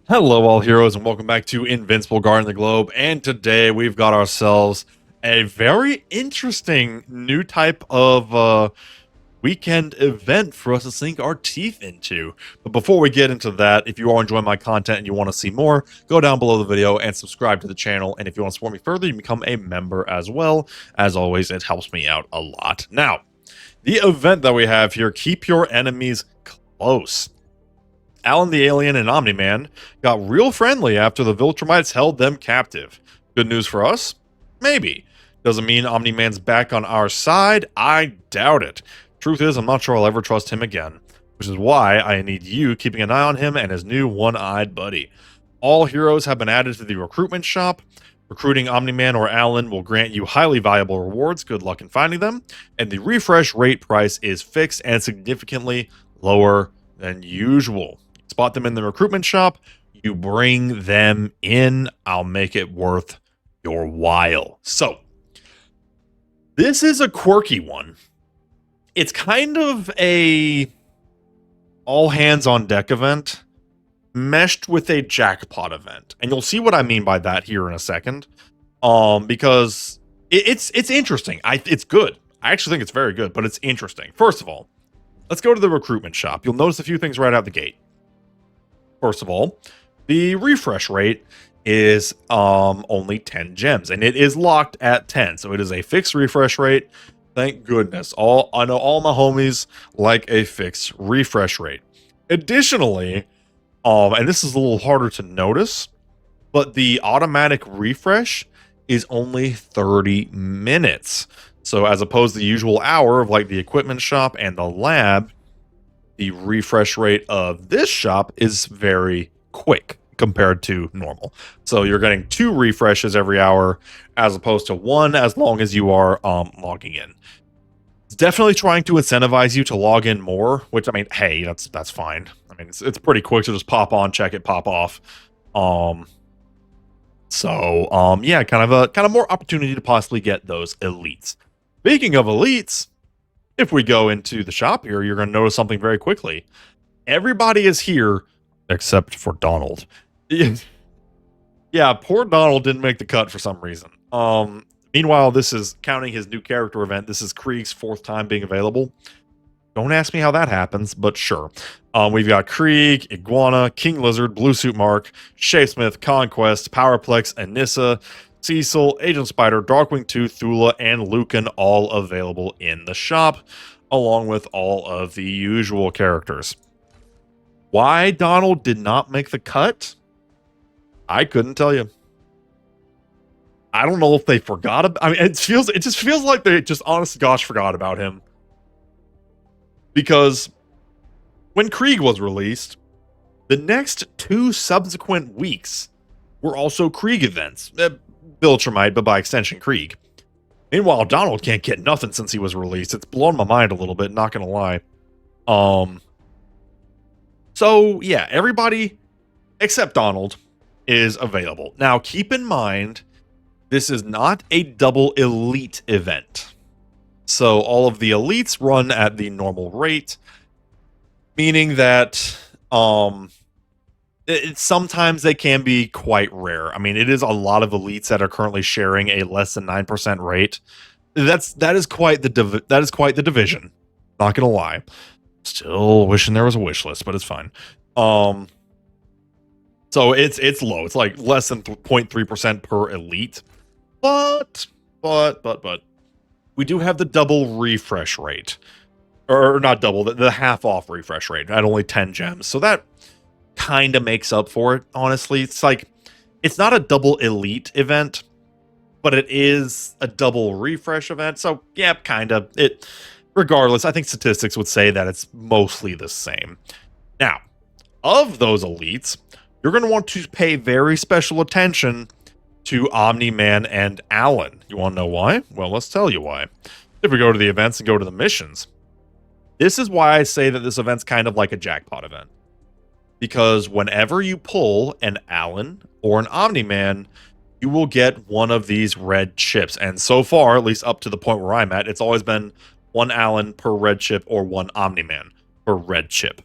Hello, all heroes, and welcome back to Invincible Guarding the Globe. And today we've got ourselves a very interesting new type of weekend event for us to sink our teeth into. But before we get into that, if you are enjoying my content and you want to see more, go down below the video and subscribe to the channel. And if you want to support me further, you can become a member as well. As always, it helps me out a lot. Now, the event that we have here, keep your enemies close. Alan the Alien and Omni-Man got real friendly after the Viltrumites held them captive. Good news for us? Maybe. Doesn't mean Omni-Man's back on our side? I doubt it. Truth is, I'm not sure I'll ever trust him again, which is why I need you keeping an eye on him and his new one-eyed buddy. All heroes have been added to the recruitment shop. Recruiting Omni-Man or Alan will grant you highly valuable rewards. Good luck in finding them. And the refresh rate price is fixed and significantly lower than usual. Spot them in the recruitment shop, you bring them in, I'll make it worth your while. So, this is a quirky one. It's kind of a all hands on deck event meshed with a jackpot event. And you'll see what I mean by that here in a second. Because it's interesting. It's good. I actually think it's very good, but it's interesting. First of all, let's go to the recruitment shop. You'll notice a few things right out the gate. First of all, the refresh rate is only 10 gems, and it is locked at 10, so it is a fixed refresh rate. Thank goodness. I know all my homies like a fixed refresh rate. Additionally, and this is a little harder to notice, but the automatic refresh is only 30 minutes. So as opposed to the usual hour of like the equipment shop and the lab, the refresh rate of this shop is very quick compared to normal. So you're getting 2 refreshes every hour as opposed to 1 as long as you are logging in. It's definitely trying to incentivize you to log in more, which I mean, hey, that's fine. I mean, it's pretty quick to just pop on, check it, pop off. Yeah, kind of more opportunity to possibly get those elites. Speaking of elites, if we go into the shop here, you're going to notice something very quickly. Everybody is here except for Donald. Yeah, poor Donald didn't make the cut for some reason. Meanwhile, this is counting his new character event. This is Krieg's 4th time being available. Don't ask me how that happens, but sure. We've got Krieg, Iguana, King Lizard, Blue Suit Mark, Shapesmith, Conquest, Powerplex, Anissa, Cecil, Agent Spider, Darkwing 2, Thula, and Lucan all available in the shop, along with all of the usual characters. Why Donald did not make the cut? I couldn't tell you. I don't know if they forgot about. I mean, it just feels like they just honest to gosh forgot about him. Because when Krieg was released, the next 2 subsequent weeks were also Krieg events. Viltrumite, but by extension Krieg. Meanwhile, Donald can't get nothing since he was released. It's blown my mind a little bit, not gonna lie. So yeah, everybody except Donald is available. Now, keep in mind, this is not a double elite event. So all of the elites run at the normal rate, meaning that sometimes they can be quite rare. I mean, it is a lot of elites that are currently sharing a less than 9% rate. That is quite the division. Not gonna lie. Still wishing there was a wish list, but it's fine. So it's low. It's like less than 0.3% per elite. But we do have the double refresh rate, or not double, the half off refresh rate at only 10 gems. So that kind of makes up for it, honestly. It's like, it's not a double elite event, but it is a double refresh event. So yeah, kind of. Regardless, I think statistics would say that it's mostly the same. Now, of those elites, you're going to want to pay very special attention to Omni-Man and Alan. You want to know why? Well, let's tell you why. If we go to the events and go to the missions, this is why I say that this event's kind of like a jackpot event. Because whenever you pull an Alan or an Omni-Man, you will get one of these red chips. And so far, at least up to the point where I'm at, it's always been 1 Alan per red chip or 1 Omni-Man per red chip.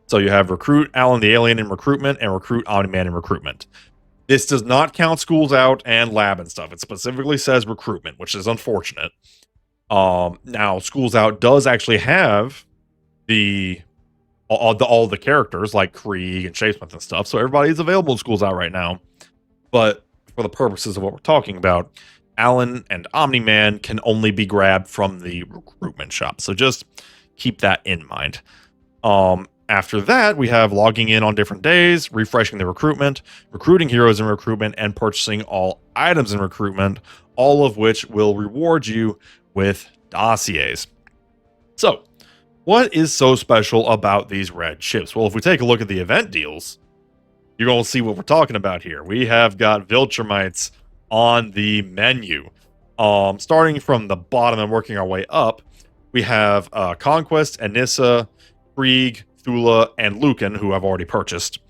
So you have Recruit Alan the Alien in Recruitment and Recruit Omni-Man in Recruitment. This does not count Schools Out and Lab and stuff. It specifically says Recruitment, which is unfortunate. Now, Schools Out does actually have all the characters like Krieg and Shapesmith and stuff, so everybody's available in Schools Out right now. But for the purposes of what we're talking about, Alan and Omni-Man can only be grabbed from the recruitment shop. So just keep that in mind. After that, we have logging in on different days, refreshing the recruitment, recruiting heroes in recruitment, and purchasing all items in recruitment, all of which will reward you with dossiers. So, what is so special about these red chips? Well, if we take a look at the event deals, you're going to see what we're talking about here. We have got Viltrumites on the menu. Starting from the bottom and working our way up, we have Conquest, Anissa, Krieg, Thula, and Lucan, who I've already purchased.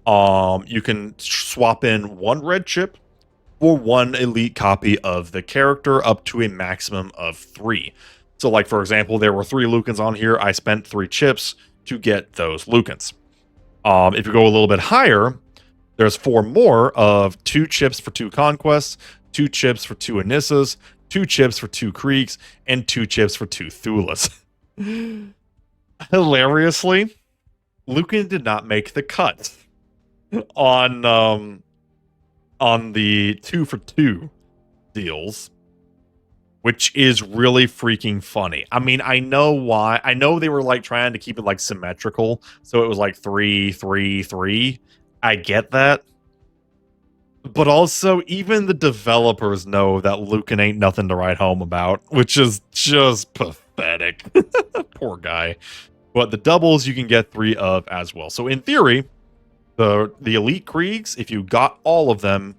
You can swap in one red chip for one elite copy of the character up to a maximum of 3. So, like, for example, there were 3 Lucans on here. I spent 3 chips to get those Lucans. If you go a little bit higher, there's 4 more of 2 chips for 2 Conquests, 2 chips for 2 Anissas, 2 chips for 2 Kriegs, and 2 chips for 2 Thulas. Hilariously, Lucan did not make the cut on the 2 for 2 deals, which is really freaking funny. I mean, I know why. I know they were like trying to keep it like symmetrical, so it was like 3, 3, 3. I get that. But also, even the developers know that Lucan ain't nothing to write home about, which is just pathetic. Poor guy. But the doubles you can get 3 of as well. So in theory, the elite Kriegs, if you got all of them,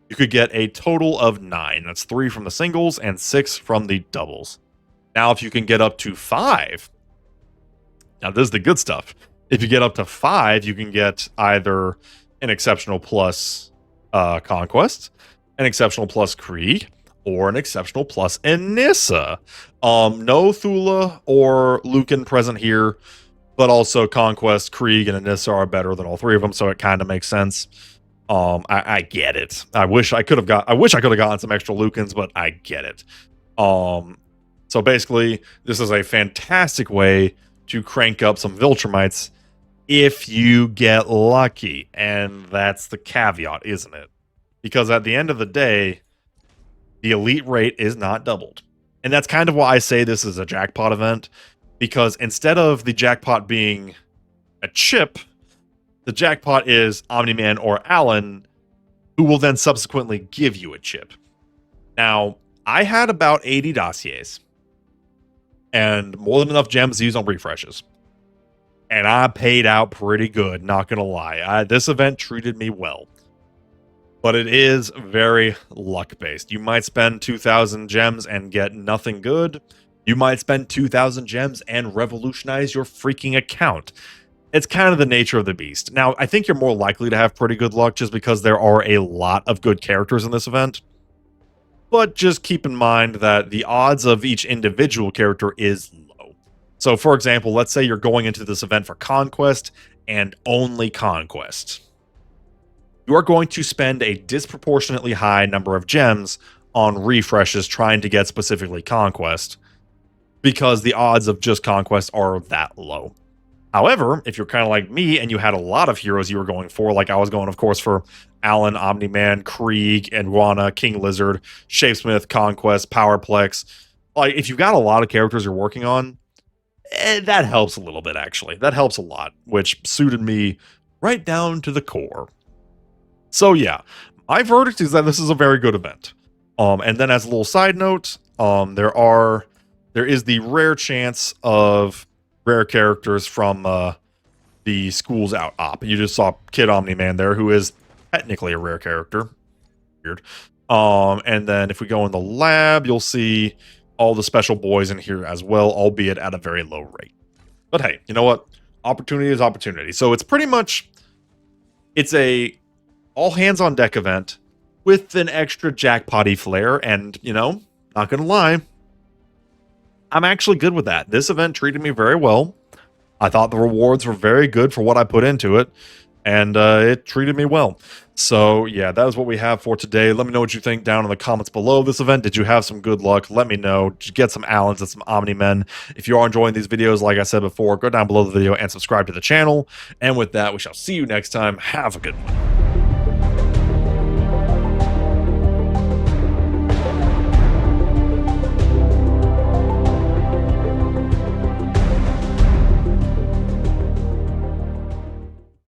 you could get a total of 9. That's 3 from the singles and 6 from the doubles. Now, if you can get up to 5, now this is the good stuff. If you get up to 5, you can get either an Exceptional plus Conquest, an Exceptional plus Krieg, or an Exceptional plus Anissa. No Thula or Lucan present here, but also Conquest, Krieg, and Anissa are better than all 3 of them, so it kind of makes sense. I get it. I wish I could have gotten some extra Lucans, but I get it. So basically, this is a fantastic way to crank up some Viltrumites if you get lucky, and that's the caveat, isn't it? Because at the end of the day, the elite rate is not doubled. And that's kind of why I say this is a jackpot event, because instead of the jackpot being a chip, the jackpot is Omni-Man or Alan, who will then subsequently give you a chip. Now, I had about 80 dossiers, and more than enough gems to use on refreshes. And I paid out pretty good, not gonna lie. This event treated me well. But it is very luck-based. You might spend 2,000 gems and get nothing good. You might spend 2,000 gems and revolutionize your freaking account. It's kind of the nature of the beast. Now, I think you're more likely to have pretty good luck just because there are a lot of good characters in this event. But just keep in mind that the odds of each individual character is low. So, for example, let's say you're going into this event for Conquest and only Conquest. You are going to spend a disproportionately high number of gems on refreshes trying to get specifically Conquest, because the odds of just Conquest are that low. However, if you're kind of like me and you had a lot of heroes you were going for, like I was going, of course, for Alan, Omni-Man, Krieg, Andwana, King Lizard, Shapesmith, Conquest, Powerplex. Like, if you've got a lot of characters you're working on, that helps a little bit, actually. That helps a lot, which suited me right down to the core. So yeah, my verdict is that this is a very good event. And then as a little side note, there is the rare chance of rare characters from the Schools Out op. You just saw Kid Omni-Man there, who is technically a rare character. Weird. And then if we go in the lab, you'll see all the special boys in here as well, albeit at a very low rate. But hey, you know what? Opportunity is opportunity. So it's pretty much, it's a all hands on deck event with an extra jackpot-y flair. And, you know, not gonna lie, I'm actually good with that. This event treated me very well. I thought the rewards were very good for what I put into it, and it treated me well. So yeah, that is what we have for today. Let me know what you think down in the comments below this event. Did you have some good luck? Let me know. Did you get some Allens and some Omni Men? If you are enjoying these videos, like I said before, go down below the video and subscribe to the channel. And with that, we shall see you next time. Have a good one.